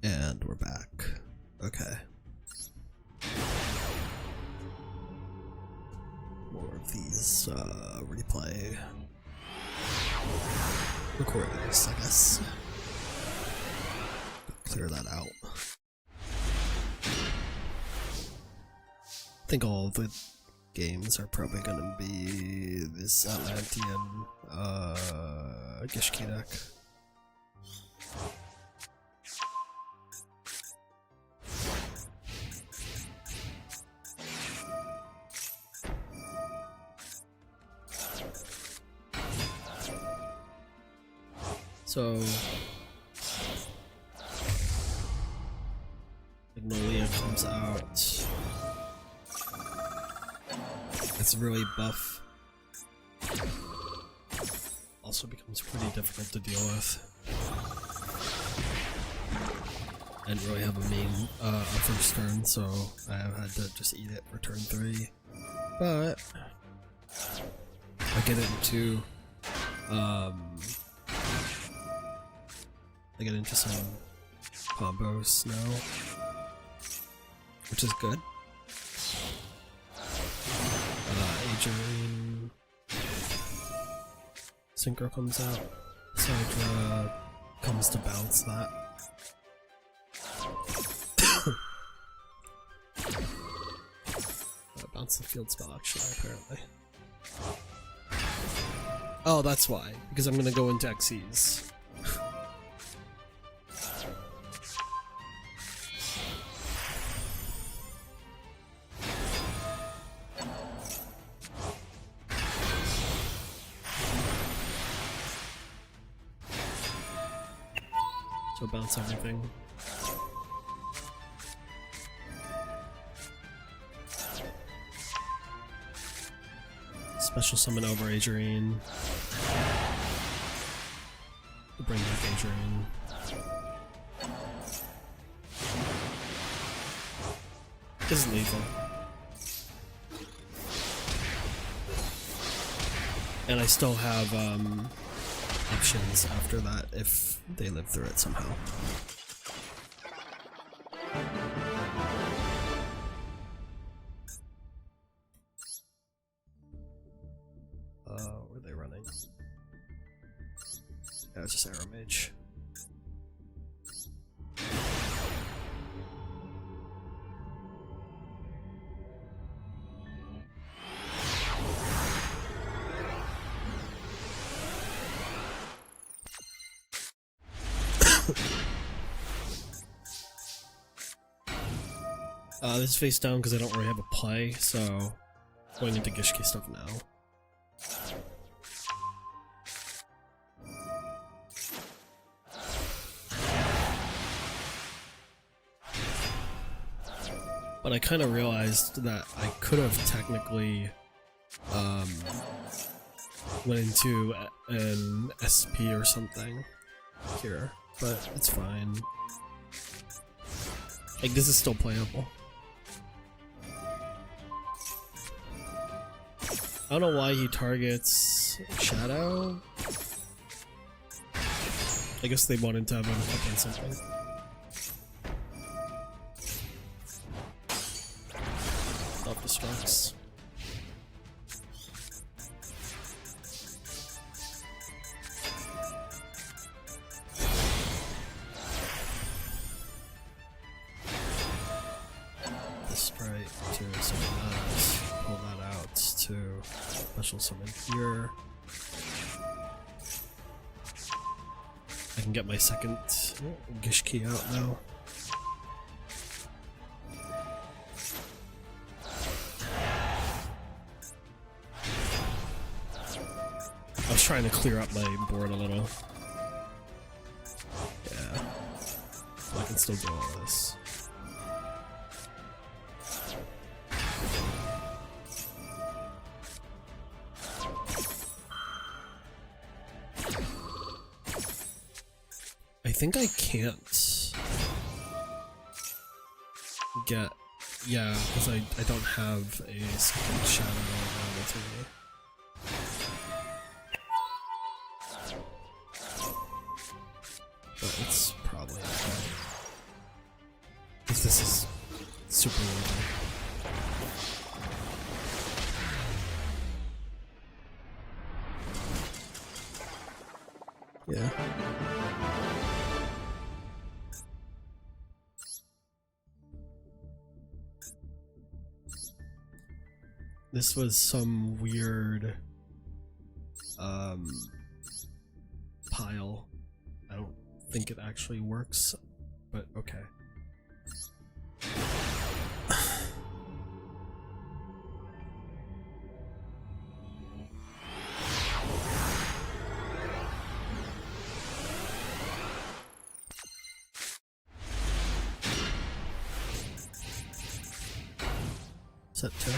And we're back. Okay. More of these replay recordings, I guess. Clear that out. I think all the games are probably gonna be this Atlantean Gishki deck. So Magnolia comes out. It's really buff. Also becomes pretty difficult to deal with. I didn't really have a main first turn, so I had to just eat it for turn 3. But I get into some combos now, which is good. Adrian Synchro comes out, Sidra comes to bounce that. Bounce the field spell actually, apparently. Oh, that's why, because I'm gonna go into Xyz. So bounce everything. Special summon over Adrian. Bring back Adrian. This is lethal. And I still have options after that if they live through it somehow. Were they running? Yeah, it's just Arrow Mage. This is face down because I don't really have a play, so going into Gishki stuff now. But I kind of realized that I could have technically went into an SP or something here, but it's fine. Like, this is still playable. I don't know why he targets Shadow. I guess they wanted to have him up on something. Self-destructs. This sprite to summon that, pull that out to special summon here. I can get my second Gishki out now. I was trying to clear up my board a little. Yeah. So I can still do all this. I think I can't get, yeah, because I don't have a second shadow available to me. But it's probably okay. this is super easy. Yeah. This was some weird pile. I don't think it actually works, but okay. Set 2.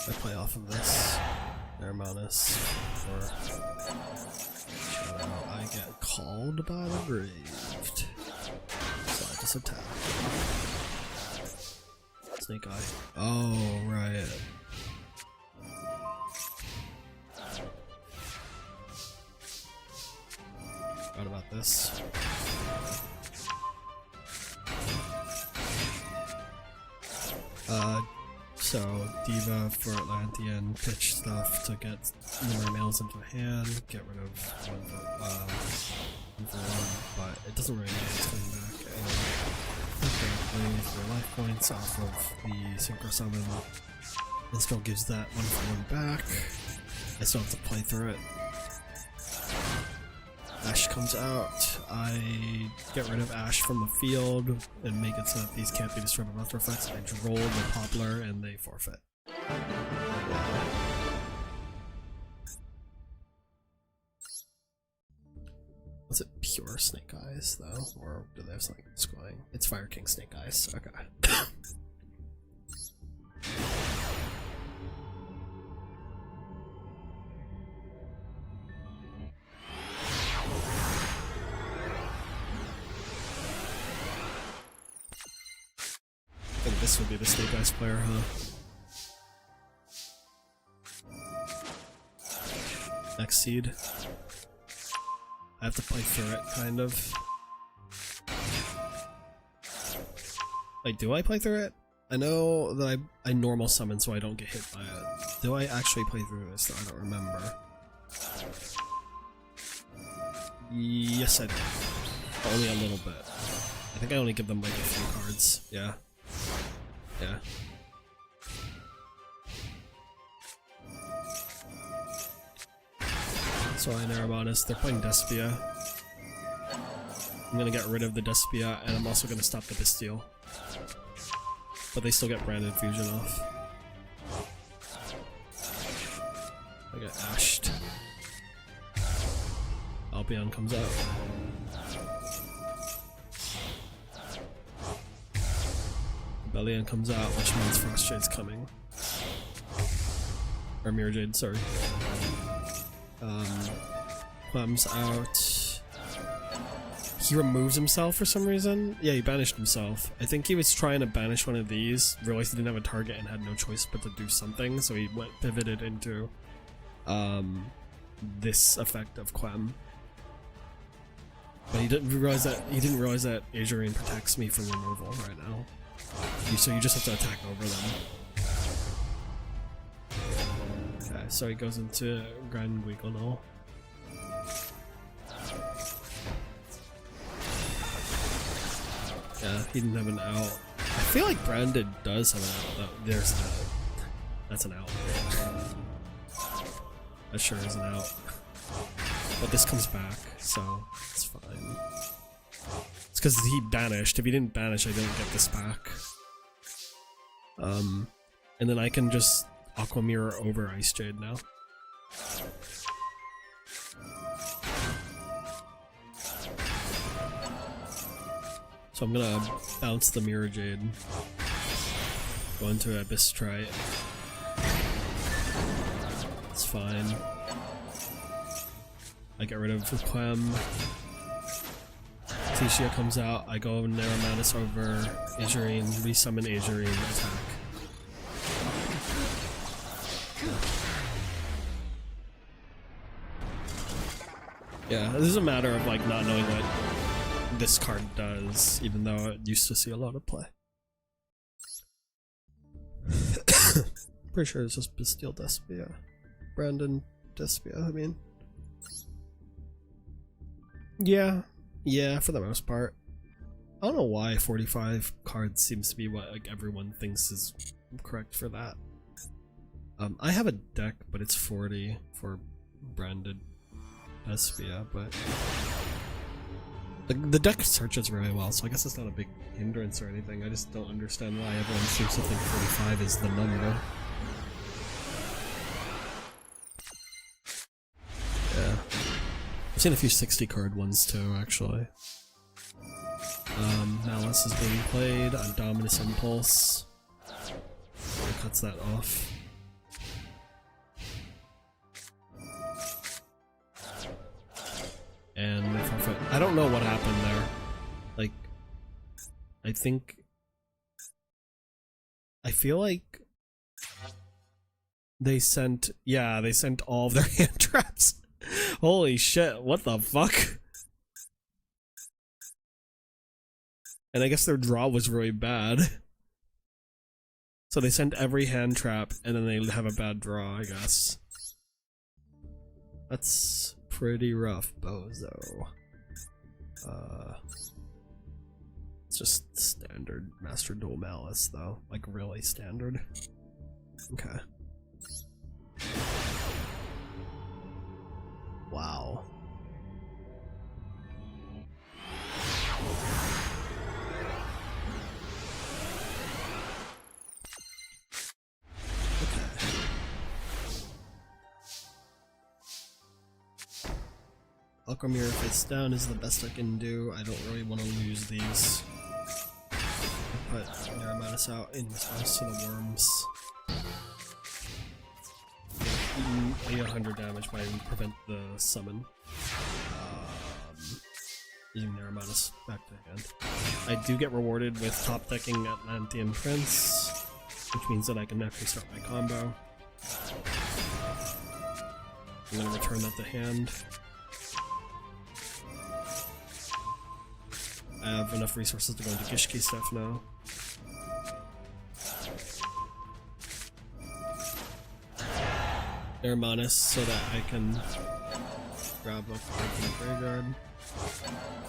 I play off of this. Airmanus for shadow. I get called by the Graved. So I just attack. Snake Eye. Oh, right. Forgot about this. So Diva for Atlantean, pitch stuff to get the mermails into hand, get rid of one for one, but it doesn't really matter, it's coming back. And okay, plays their life points off of the Synchro Summon. It still gives that 1 for 1 back. I still have to play through it. Ash comes out, I get rid of Ash from the field and make it so that these can't be destroyed by Breath Reflex. I droll the Poplar and they forfeit. Was it pure Snake Eyes though? Or do they have something else going? It's Fire King Snake Eyes, okay. I think this would be the Snake Eyes player, huh? Next seed. I have to play through it, kind of. Wait, do I play through it? I know that I normal summon so I don't get hit by it. Do I actually play through this though? I don't remember. Yes, I do. Only a little bit. I think I only give them like a few cards. Yeah. Yeah. So I Airmanus, they're playing Despia. I'm gonna get rid of the Despia, and I'm also gonna stop the Bastille. But they still get Branded Fusion off. I get ashed. Albion comes out. Rebellion comes out, which means Frost Jade's coming. Or Mirror Jade, sorry. Clem's out. He removes himself for some reason. Yeah, he banished himself. I think he was trying to banish one of these, realized he didn't have a target and had no choice but to do something, so he pivoted into this effect of Clem. But he didn't realize that Azurine protects me from removal right now. So you just have to attack over them. Okay, so he goes into Grand Guigonol. Yeah, he didn't have an out. I feel like Branded does have an out though. There's an out. That's an out. That sure is an out. But this comes back, so it's fine. It's because he banished. If he didn't banish, I didn't get this back. And then I can just Aqua Mirror over Ice Jade now. So I'm gonna bounce the Mirror Jade. Go into Abyss Trite. It's fine. I get rid of Clem. Tishia comes out, I go Airmanus over Azurine, resummon Azurine, attack. Yeah, this is a matter of like not knowing what this card does, even though it used to see a lot of play. Pretty sure it's just Bastille Despia. Brandon Despia, I mean. Yeah, for the most part. I don't know why 45 cards seems to be what like everyone thinks is correct for that. I have a deck, but it's 40 for branded Despia, but the deck searches very well, so I guess it's not a big hindrance or anything. I just don't understand why everyone seems to think 45 is the number. Yeah. I've seen a few 60 card ones too, actually. Malice is being played on Dominus Impulse. It cuts that off. And I don't know what happened there. Like, I feel like they sent all of their hand traps. Holy shit, what the fuck? And I guess their draw was really bad. So they sent every hand trap and then they have a bad draw, I guess. That's pretty rough, bozo. It's just standard Master Duel Malice though, like really standard. Okay. Wow. Alchemir face down is the best I can do. I don't really want to lose these. Put Naramanus out in response to the worms. I get 100 damage by prevent the summon. Using Naramanus back to hand. I do get rewarded with top decking Atlantean Prince, which means that I can actually start my combo. I'm gonna return that to hand. I have enough resources to go into Gishki stuff now. Naramanus so that I can grab a card from the graveyard.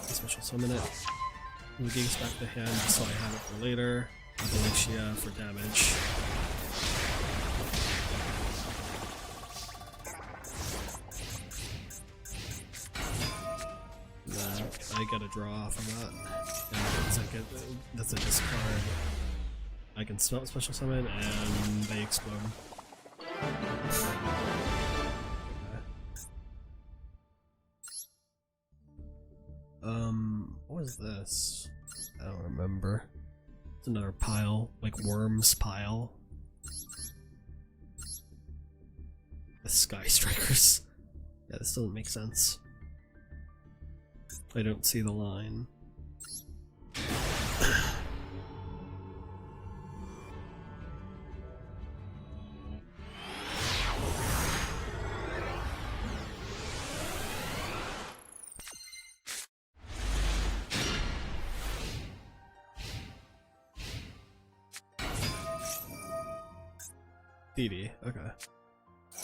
Special summon it. Move Gigas back to hand so I have it for later. Abelicia for damage. I get a draw off of that, and it's like that's a discard. I can special summon, and they explode. What is this? I don't remember. It's another pile, like worms pile. The Sky Strikers. Yeah, this doesn't make sense. I don't see the line. DD, okay.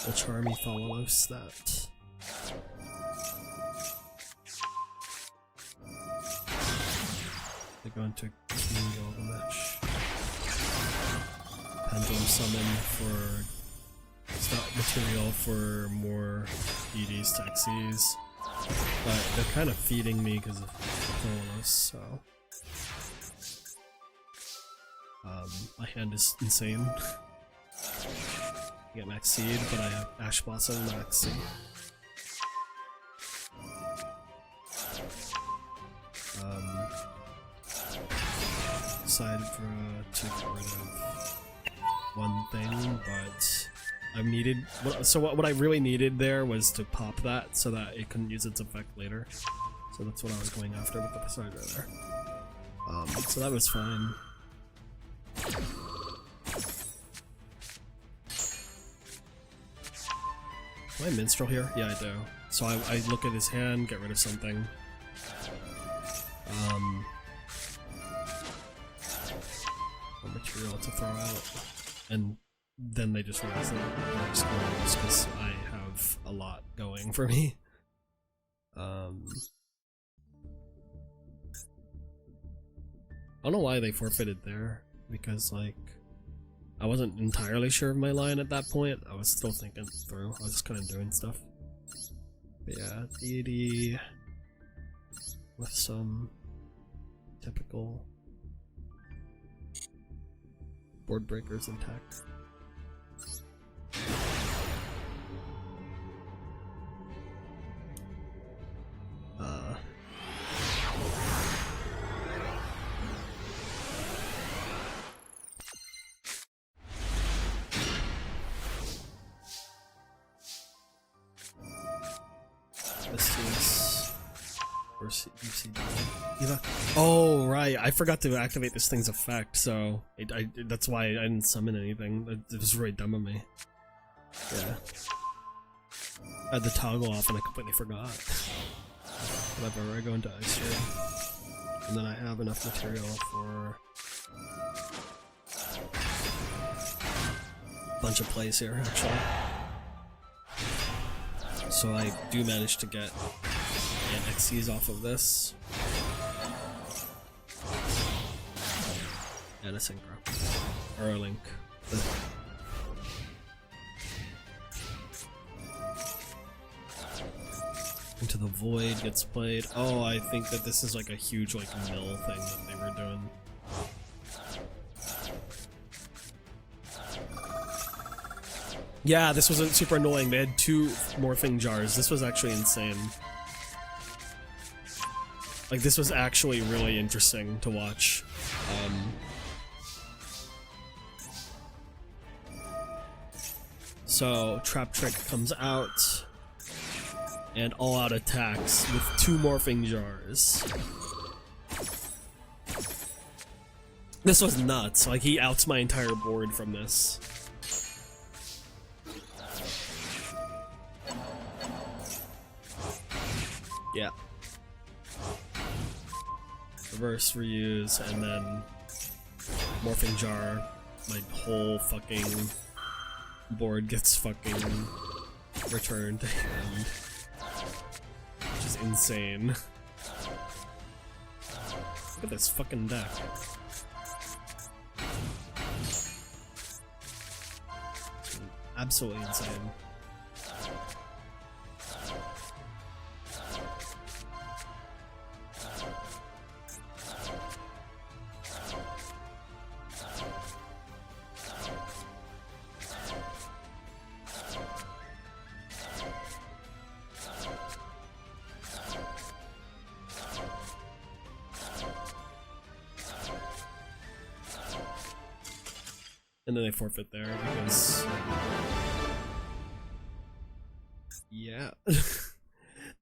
We'll Charmy follows that. They go into King Gilgamesh. Pendulum Summon for... It's not material for more DDs to Xyz. But they're kind of feeding me because of Polaris, so... my hand is insane. I get Max Seed, but I have Ash Blossom, Max Seed. Decided to get rid of one thing, but I needed... what I really needed there was to pop that so that it couldn't use its effect later. So that's what I was going after with the Poseidon there. So that was fine. Do I Minstrel here? Yeah, I do. So I look at his hand, get rid of something. or material to throw out, and then they just realize that they're screws because I have a lot going for me. I don't know why they forfeited there, because like I wasn't entirely sure of my line at that point. I was still thinking through. I was just kind of doing stuff. But yeah, deity with some typical board breakers intact. This is or UC. Oh right, I forgot to activate this thing's effect, so that's why I didn't summon anything. It was really dumb of me. Yeah, I had the toggle off and I completely forgot. Whatever, I go into ice here, and then I have enough material for a bunch of plays here actually. So I do manage to get an XCs off of this. And a synchro. Or a link. Into the Void gets played. Oh, I think that this is like a huge like mill thing that they were doing. Yeah, this was super annoying. They had 2 morphing jars. This was actually insane. Like, this was actually really interesting to watch. So, Trap Trick comes out, and all-out attacks with 2 morphing jars. This was nuts. Like, he outs my entire board from this. Yeah. Reverse reuse, and then morphing jar. My whole fucking board gets fucking returned, and which is insane. Look at this fucking deck. Absolutely insane. And then they forfeit there because, yeah,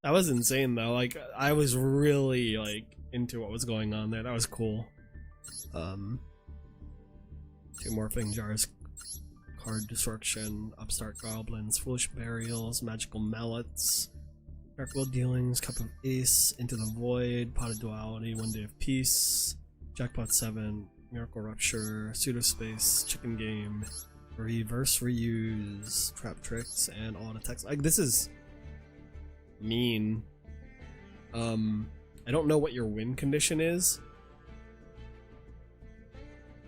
that was insane though. Like, I was really like into what was going on there. That was cool. 2 morphing jars, card destruction, upstart goblins, foolish burials, magical mallets, dark will dealings, cup of ace, into the void, pot of duality, 1 day of peace, jackpot 7. Miracle Rupture, Pseudospace, Chicken Game, Reverse Reuse, Trap Tricks, and All Attacks. Like, this is mean. I don't know what your win condition is,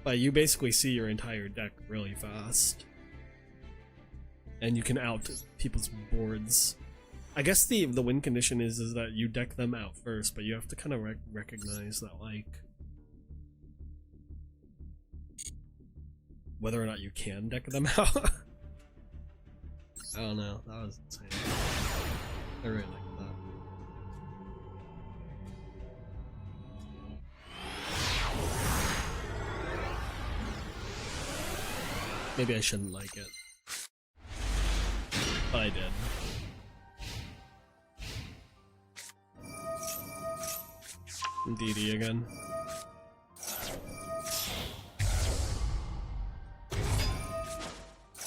but you basically see your entire deck really fast. And you can out people's boards. I guess the win condition is that you deck them out first, but you have to kind of recognize that, like, whether or not you can deck them out. I don't know, that was insane. I really like that. Maybe I shouldn't like it, but I did. DD again.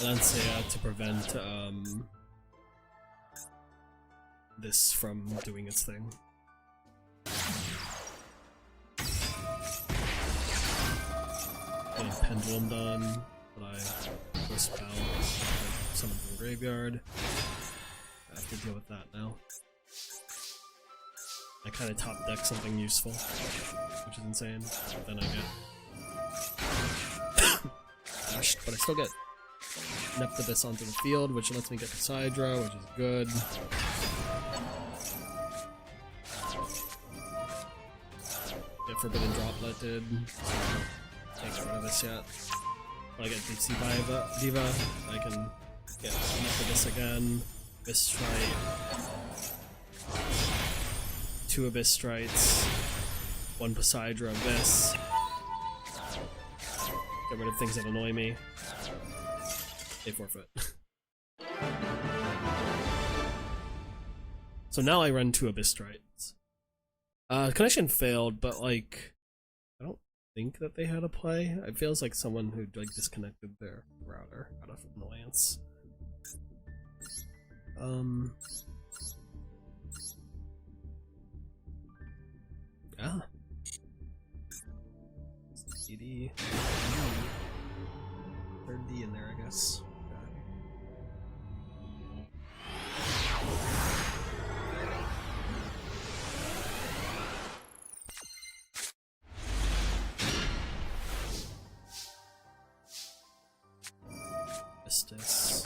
Lancea to prevent this from doing its thing. Getting Pendulum done, but I first spell, summon from the graveyard. I have to deal with that now. I kind of top deck something useful, which is insane. But then I get dashed, but I still get Neptibus onto the field, which lets me get the Sidra, which is good. Get Forbidden Dropleted, so can't get rid of this yet. When I get Deep Sea Diva, I can get Neptibus again, Abyss Strike, 2 Abyss Strikes, 1 Poseidra Abyss. Get rid of things that annoy me. They forfeit. So now I run 2 Abyss Strikes. Connection failed, but like, I don't think that they had a play. It feels like someone who like disconnected their router out of annoyance. Yeah. CD. Third D in there, I guess. Estes.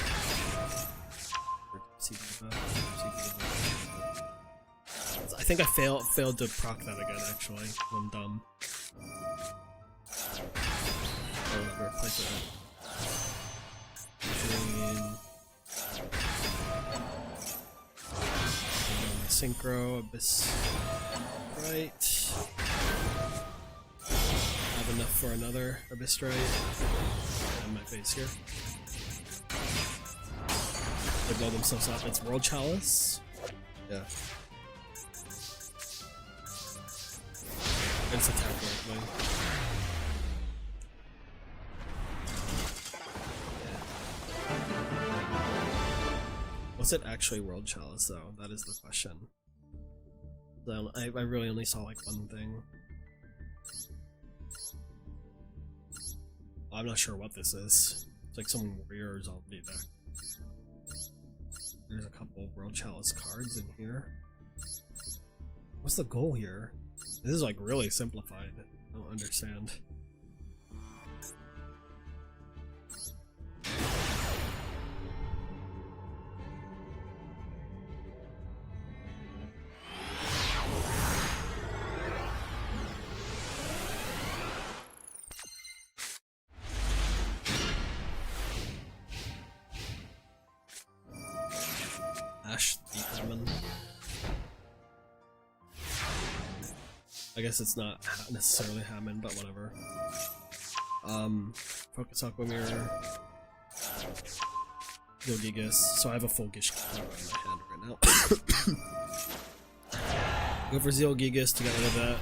I think I failed to proc that again, actually. I'm dumb. Oh, replace it. Synchro, Abyss. Right. Have enough for another Abyss Strike. On my face here. They blow themselves up. It's World Chalice. Yeah. It's attack right. Was it actually World Chalice though? That is the question. I really only saw like one thing. I'm not sure what this is. It's like some warrior zombie deck. There's a couple of World Chalice cards in here. What's the goal here? This is like really simplified. I don't understand. I guess it's not necessarily Hammond, but whatever. Focus Aqua Mirror. Gigas. So I have a full Gish card in my hand right now. Go for Zeal Gigas to get rid of that.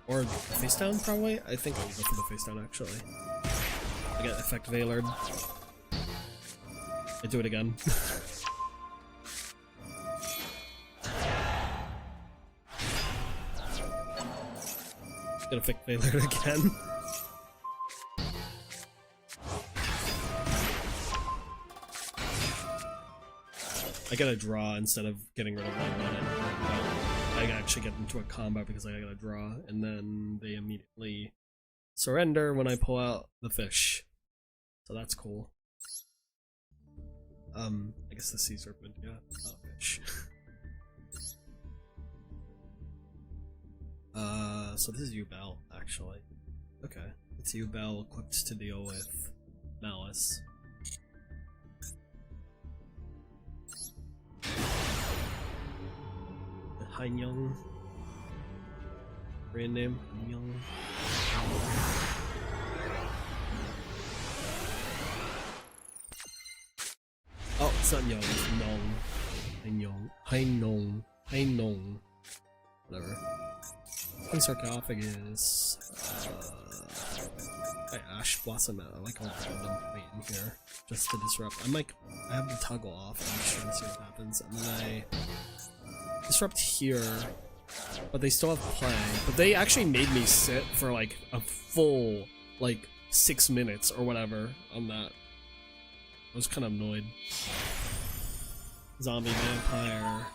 Or face down, probably? I think I'll go for the face down, actually. I get Effect Veiled. I do it again. Gonna Effect Veiled again. I gotta draw instead of getting rid of 1-1. I actually get into a combat because I gotta draw, and then they immediately surrender when I pull out the fish. So that's cool. I guess the Sea Serpent, yeah, not fish. So this is Ubel, actually. Okay, it's Ubel equipped to deal with Malice. Hainyong. Korean name? Hainyong. Oh, it's not Young, it's Nong. Hainyong. Hainong. Hainong. Whatever. Sarcophagus. Ash Blossom. I like all the random weight in here just to disrupt. I have the toggle off. I'm just trying to see what happens, and then I disrupt here, but they still have play. But they actually made me sit for like a full like 6 minutes or whatever on that. I was kind of annoyed. Zombie vampire.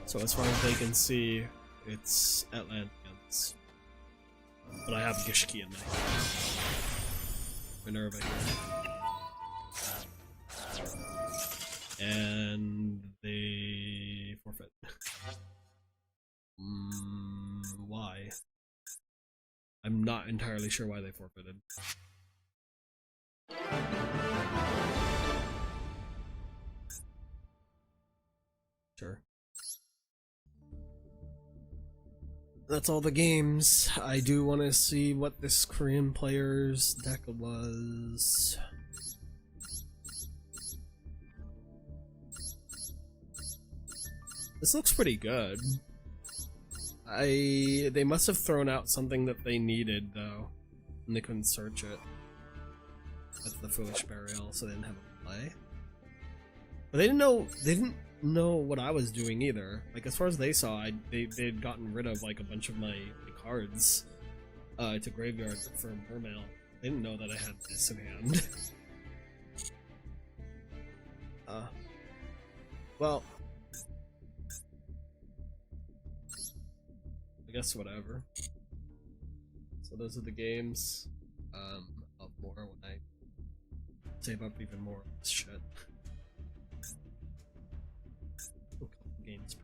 So as far as they can see, it's Atlanteans. But I have Gishki in my Minerva here. And they forfeit. Why? I'm not entirely sure why they forfeited. Sure. That's all the games. I do want to see what this Korean player's deck was. This looks pretty good. They must have thrown out something that they needed though, and they couldn't search it. That's the Foolish Burial, so they didn't have a play. But they didn't know what I was doing either. Like as far as they saw, they'd gotten rid of like a bunch of my cards to graveyard for Mermail. They didn't know that I had this in hand. Well, I guess whatever. So those are the games. I'll have more when I save up even more of this shit. A couple games